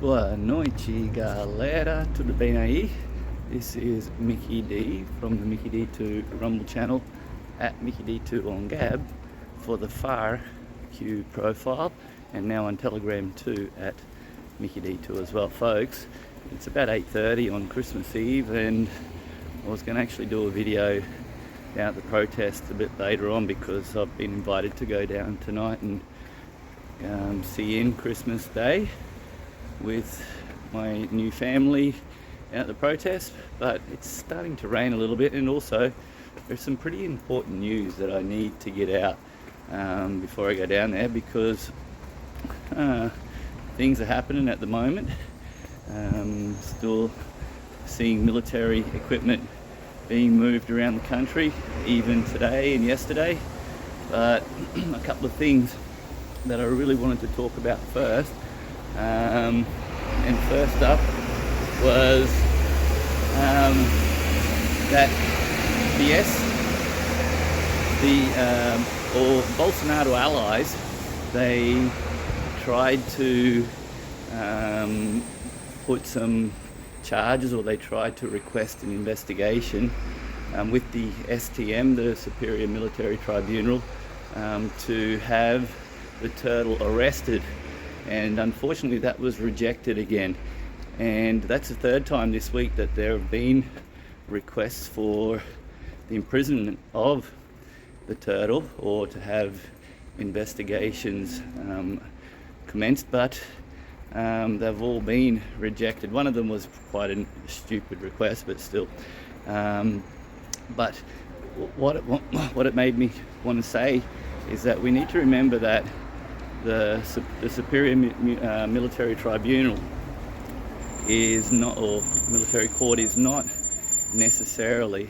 Boa noite, galera. Tudo bem aí? This is Mickey D from the Mickey D2 Rumble channel at Mickey D2 on Gab for the Far Q profile, and now on Telegram too at Mickey D2 as well, folks. It's about 8:30 on Christmas Eve, and I was going to actually do a video down at the protest a bit later on because I've been invited to go down tonight and see in Christmas Day with my new family out at the protest. But it's starting to rain a little bit, and also there's some pretty important news that I need to get out before I go down there, because things are happening at the moment. Still seeing military equipment being moved around the country, even today and yesterday. But a couple of things that I really wanted to talk about first. And first up was that Bolsonaro allies, they tried to put some charges, or they tried to request an investigation with the STM, the Superior Military Tribunal, to have the turtle arrested, and unfortunately that was rejected again. And that's the third time this week that there have been requests for the imprisonment of the turtle, or to have investigations commenced, but they've all been rejected. One of them was quite a stupid request, but still. But what it made me want to say is that we need to remember that the Superior Military Tribunal is not, or military court is not necessarily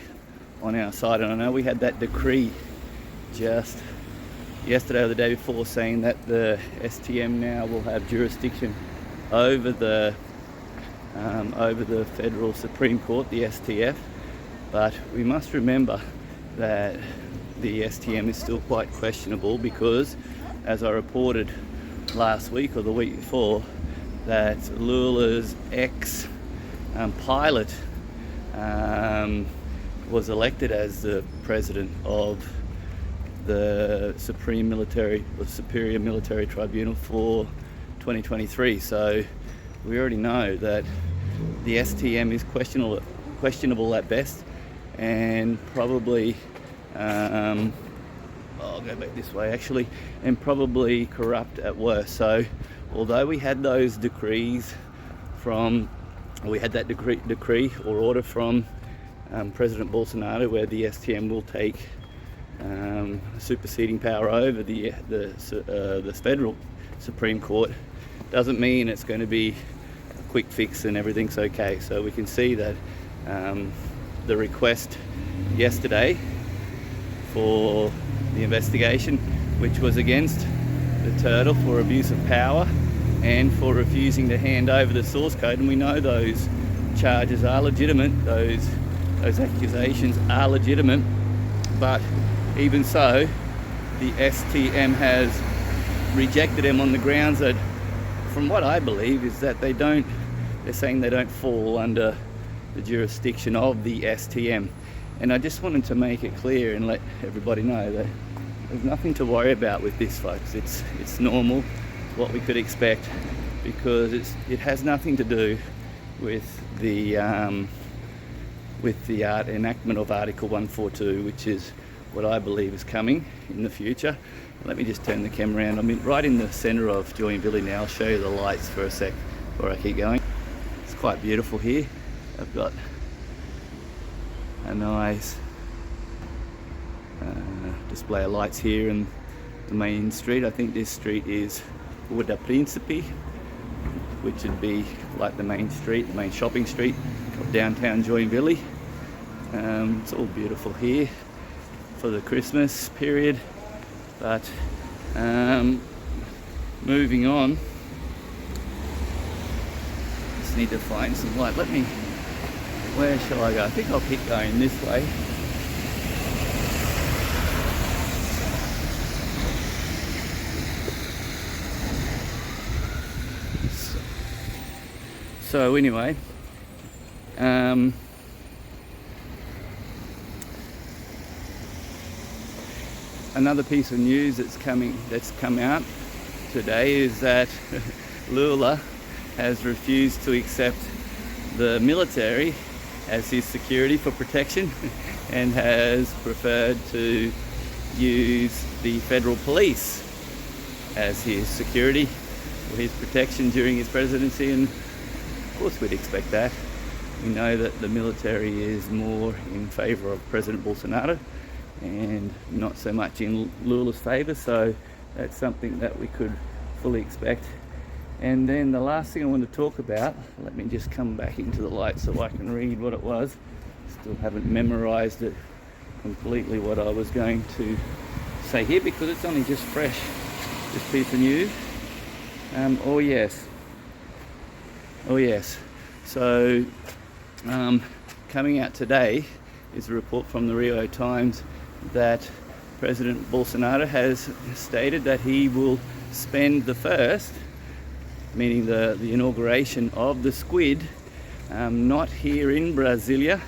on our side. And I know we had that decree just yesterday or the day before saying that the STM now will have jurisdiction over the Federal Supreme Court, the STF. But we must remember that the STM is still quite questionable, because, as I reported last week or the week before, that Lula's ex-pilot was elected as the president of the Superior Military Tribunal for 2023. So we already know that the STM is questionable at best, and probably I'll go back this way actually, and probably corrupt at worst. So although we had those decrees we had that decree or order from President Bolsonaro, where the STM will take superseding power over the Federal Supreme Court, doesn't mean it's going to be a quick fix and everything's okay. So we can see that the request yesterday for the investigation, which was against the turtle for abuse of power and for refusing to hand over the source code, and we know those charges are legitimate, those accusations are legitimate, but even so, the STM has rejected them on the grounds that, from what I believe, is that they're saying they don't fall under the jurisdiction of the STM. And I just wanted to make it clear and let everybody know that there's nothing to worry about with this, folks. It's normal, what we could expect, because it has nothing to do with the enactment of Article 142, which is what I believe is coming in the future. Let me just turn the camera around. I'm right in the centre of Joinville now. I'll show you the lights for a sec before I keep going. It's quite beautiful here. I've got a nice display of lights here in the main street. I think this street is Rua Príncipe, which would be like the main street, the main shopping street of downtown Joinville. It's all beautiful here for the Christmas period. But moving on, just need to find some light. Where shall I go? I think I'll keep going this way. So anyway, another piece of news that's come out today is that Lula has refused to accept the military as his security for protection and has preferred to use the federal police as his security for his protection during his presidency, and of course we'd expect that. We know that the military is more in favour of President Bolsonaro and not so much in Lula's favour, so that's something that we could fully expect. And then the last thing I want to talk about, let me just come back into the light so I can read what it was. Still haven't memorised it completely what I was going to say here because it's only just fresh, this piece of news. Oh yes. So coming out today is a report from the Rio Times that President Bolsonaro has stated that he will spend the first, meaning the inauguration of the squid, not here in Brasilia,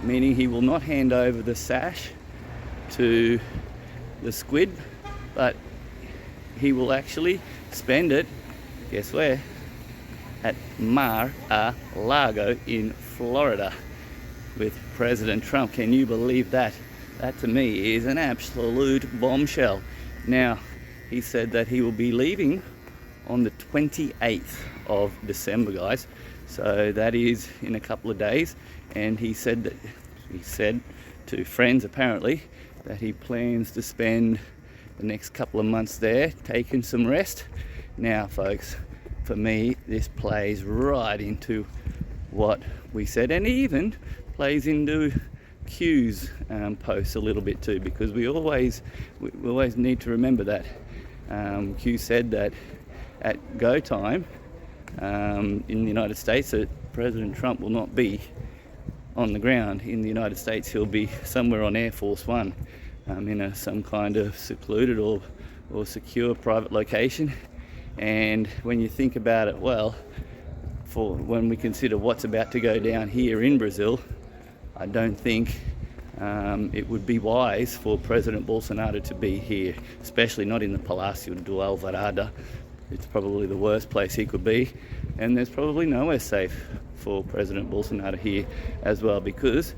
meaning he will not hand over the sash to the squid, but he will actually spend it, guess where? At Mar-a-Lago in Florida with President Trump. Can you believe that? That to me is an absolute bombshell. Now, he said that he will be leaving on the 28th of December, guys. So that is in a couple of days. And he said to friends apparently that he plans to spend the next couple of months there taking some rest. Now, folks, for me, this plays right into what we said, and even plays into Q's posts a little bit too, because we always need to remember that Q said that at go time in the United States that President Trump will not be on the ground in the United States. He'll be somewhere on Air Force One in some kind of secluded or secure private location. And when you think about it, well, when we consider what's about to go down here in Brazil, I don't think it would be wise for President Bolsonaro to be here, especially not in the Palácio do Alvorada. It's probably the worst place he could be, and there's probably nowhere safe for President Bolsonaro here as well, because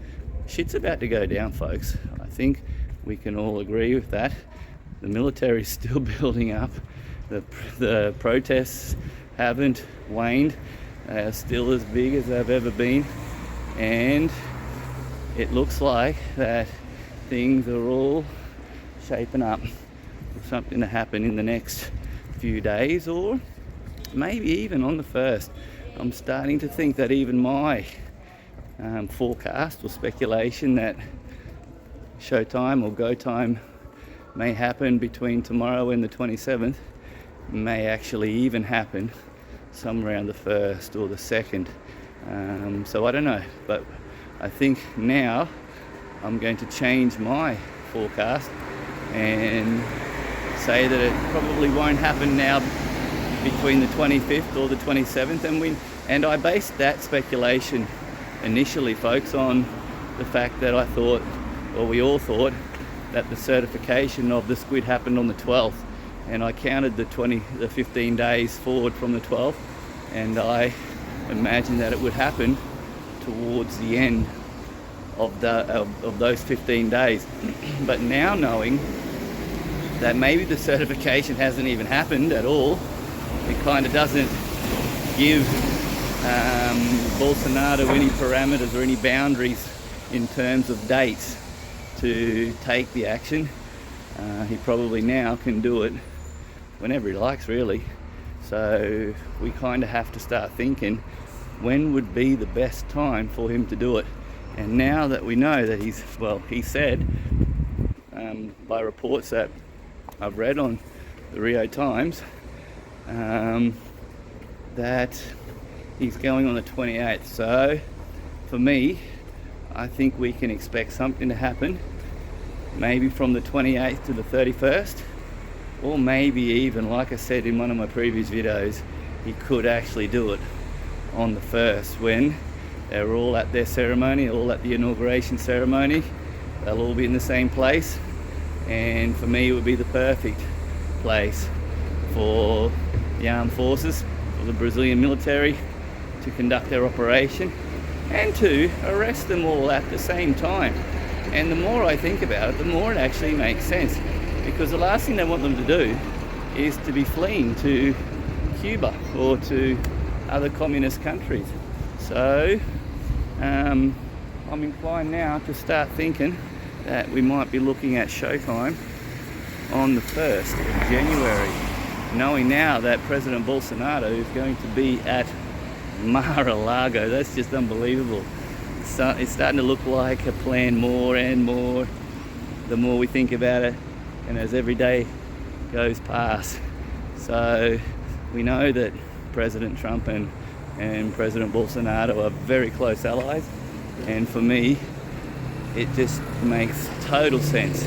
shit's about to go down, folks. I think we can all agree with that. The military is still building up. The protests haven't waned. They are still as big as they've ever been, and it looks like that things are all shaping up for something to happen in the next few days, or maybe even on the 1st. I'm starting to think that even my forecast or speculation that showtime or go time may happen between tomorrow and the 27th may actually even happen somewhere around the 1st or the 2nd. So I don't know, but I think now I'm going to change my forecast and say that it probably won't happen now between the 25th or the 27th, and I based that speculation initially, folks, on the fact that I thought, or we all thought, that the certification of the squid happened on the 12th, and I counted the 15 days forward from the 12th, and I imagined that it would happen towards the end of those 15 days. But now, knowing that maybe the certification hasn't even happened at all, it kind of doesn't give Bolsonaro any parameters or any boundaries in terms of dates to take the action. He probably now can do it whenever he likes, really. So we kind of have to start thinking, when would be the best time for him to do it? And now that we know that he said, by reports that I've read on the Rio Times, that he's going on the 28th. So for me, I think we can expect something to happen maybe from the 28th to the 31st, or maybe even, like I said in one of my previous videos, he could actually do it on the 1st, when they're all at their ceremony, all at the inauguration ceremony. They'll all be in the same place, and for me it would be the perfect place for the armed forces, for the Brazilian military to conduct their operation and to arrest them all at the same time. And the more I think about it, the more it actually makes sense, because the last thing they want them to do is to be fleeing to Cuba or to other communist countries. So I'm inclined now to start thinking that we might be looking at showtime on the 1st of January, knowing now that President Bolsonaro is going to be at Mar-a-Lago. That's just unbelievable. It's starting to look like a plan more and more the more we think about it, and as every day goes past. So we know that President Trump and President Bolsonaro are very close allies, and for me it just makes total sense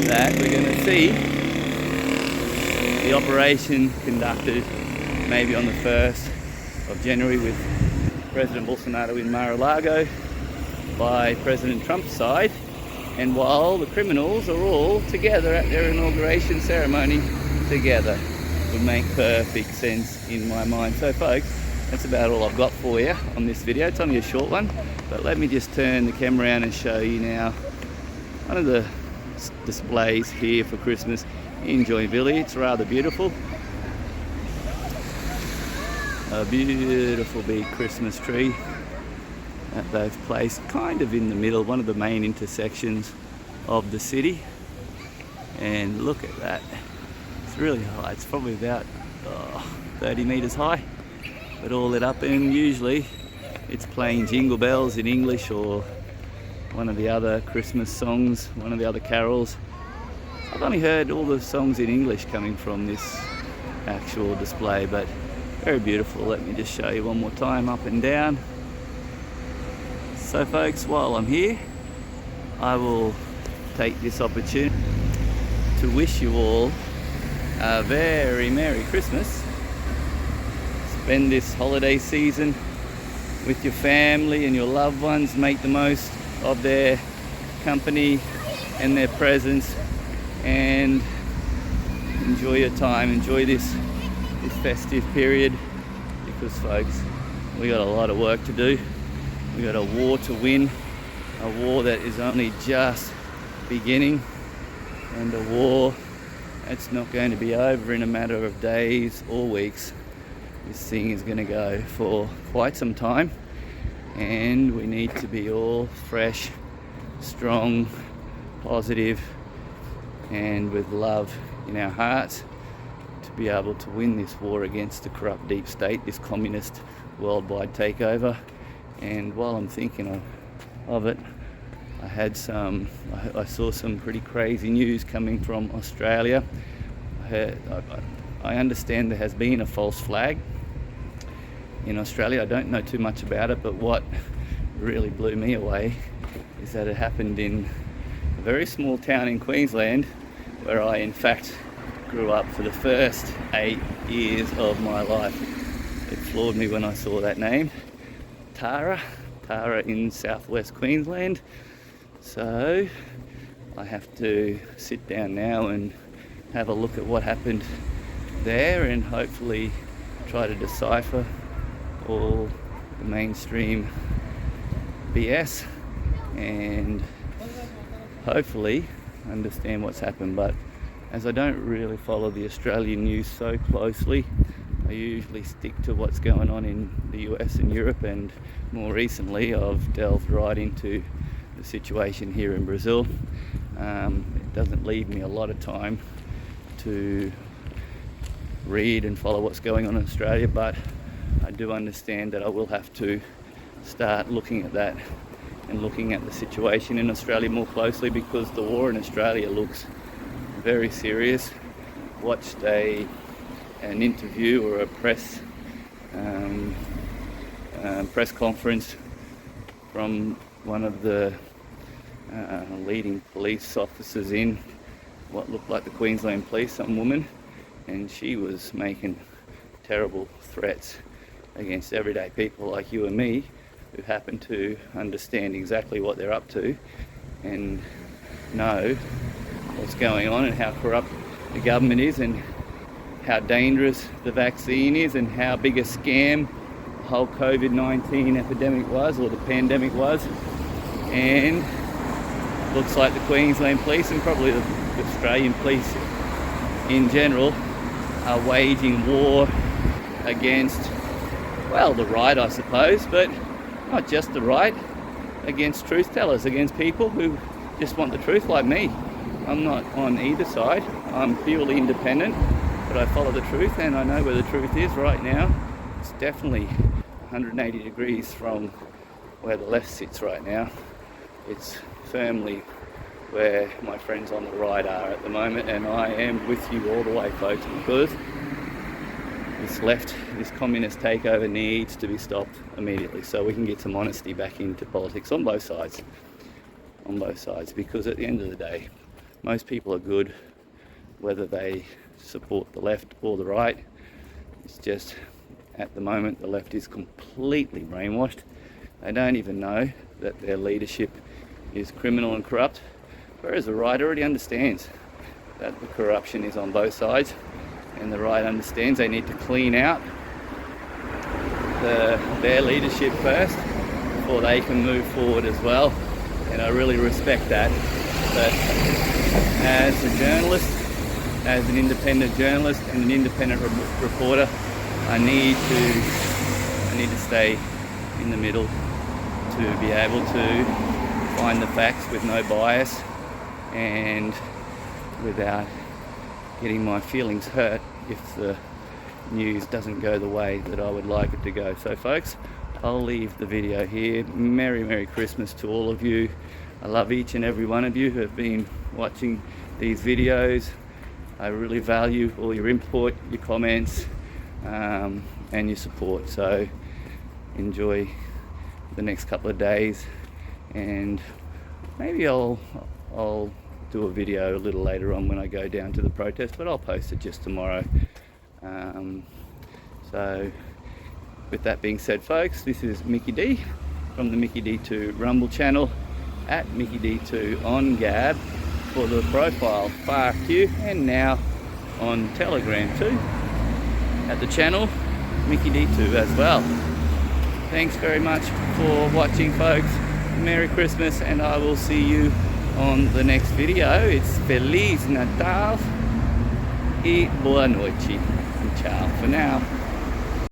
that we're going to see the operation conducted maybe on the 1st of January with President Bolsonaro in Mar-a-Lago by President Trump's side, and while the criminals are all together at their inauguration ceremony together. Would make perfect sense in my mind. So folks, that's about all I've got for you on this video. It's only a short one, but let me just turn the camera around and show you now one of the displays here for Christmas in Joinville. It's rather beautiful. A beautiful big Christmas tree that they've placed kind of in the middle, one of the main intersections of the city. And look at that. It's really high. It's probably about 30 meters high, but all lit up, and usually it's playing Jingle Bells in English or one of the other Christmas songs, one of the other carols. I've only heard all the songs in English coming from this actual display, but very beautiful. Let me just show you one more time, up and down. So folks, while I'm here, I will take this opportunity to wish you all a very Merry Christmas. Spend this holiday season with your family and your loved ones. Make the most of their company and their presence, and enjoy your time. Enjoy this festive period, because folks, we got a lot of work to do. We got a war to win, a war that is only just beginning, and a war that's not going to be over in a matter of days or weeks. This thing is going to go for quite some time, and we need to be all fresh, strong, positive, and with love in our hearts to be able to win this war against the corrupt deep state, this communist worldwide takeover. And while I'm thinking of it, I saw some pretty crazy news coming from Australia. I understand there has been a false flag in Australia. I don't know too much about it, but what really blew me away is that it happened in a very small town in Queensland, where I in fact grew up for the first 8 years of my life. It floored me when I saw that name, Tara in southwest Queensland. So I have to sit down now and have a look at what happened there, and hopefully try to decipher all the mainstream BS and hopefully understand what's happened. But as I don't really follow the Australian news so closely, I usually stick to what's going on in the US and Europe, and more recently I've delved right into the situation here in Brazil. It doesn't leave me a lot of time to read and follow what's going on in Australia, but I do understand that I will have to start looking at that and looking at the situation in Australia more closely, because the war in Australia looks very serious. Watched an interview or a press conference from one of the leading police officers in what looked like the Queensland Police, some woman, and she was making terrible threats against everyday people like you and me, who happen to understand exactly what they're up to and know what's going on and how corrupt the government is and how dangerous the vaccine is and how big a scam the whole COVID-19 epidemic was, or the pandemic was. And looks like the Queensland police and probably the Australian police in general are waging war against, well, the right, I suppose, but not just the right, against truth tellers, against people who just want the truth like me. I'm not on either side. I'm purely independent, but I follow the truth and I know where the truth is right now. It's definitely 180 degrees from where the left sits right now. It's firmly where my friends on the right are at the moment, and I am with you all the way, folks, because this left, this communist takeover needs to be stopped immediately so we can get some honesty back into politics on both sides. On both sides, because at the end of the day, most people are good, whether they support the left or the right. It's just, at the moment, the left is completely brainwashed. They don't even know that their leadership is criminal and corrupt, whereas the right already understands that the corruption is on both sides, and the right understands they need to clean out their leadership first before they can move forward as well. And I really respect that. But as a journalist, as an independent journalist and an independent reporter, I need to stay in the middle to be able to find the facts with no bias and without getting my feelings hurt if the news doesn't go the way that I would like it to go. So folks, I'll leave the video here. Merry Christmas to all of you. I love each and every one of you who have been watching these videos. I really value all your input, your comments, and your support. So enjoy the next couple of days, and maybe I'll do a video a little later on when I go down to the protest, but I'll post it just tomorrow. So with that being said, folks, this is Mickey D from the Mickey D2 Rumble channel, at Mickey D2 on Gab for the profile FAQ, and now on Telegram too, at the channel Mickey D2 as well. Thanks very much for watching, folks. Merry Christmas, and I will see you on the next video. It's Feliz Natal e Boa Noite. Ciao for now.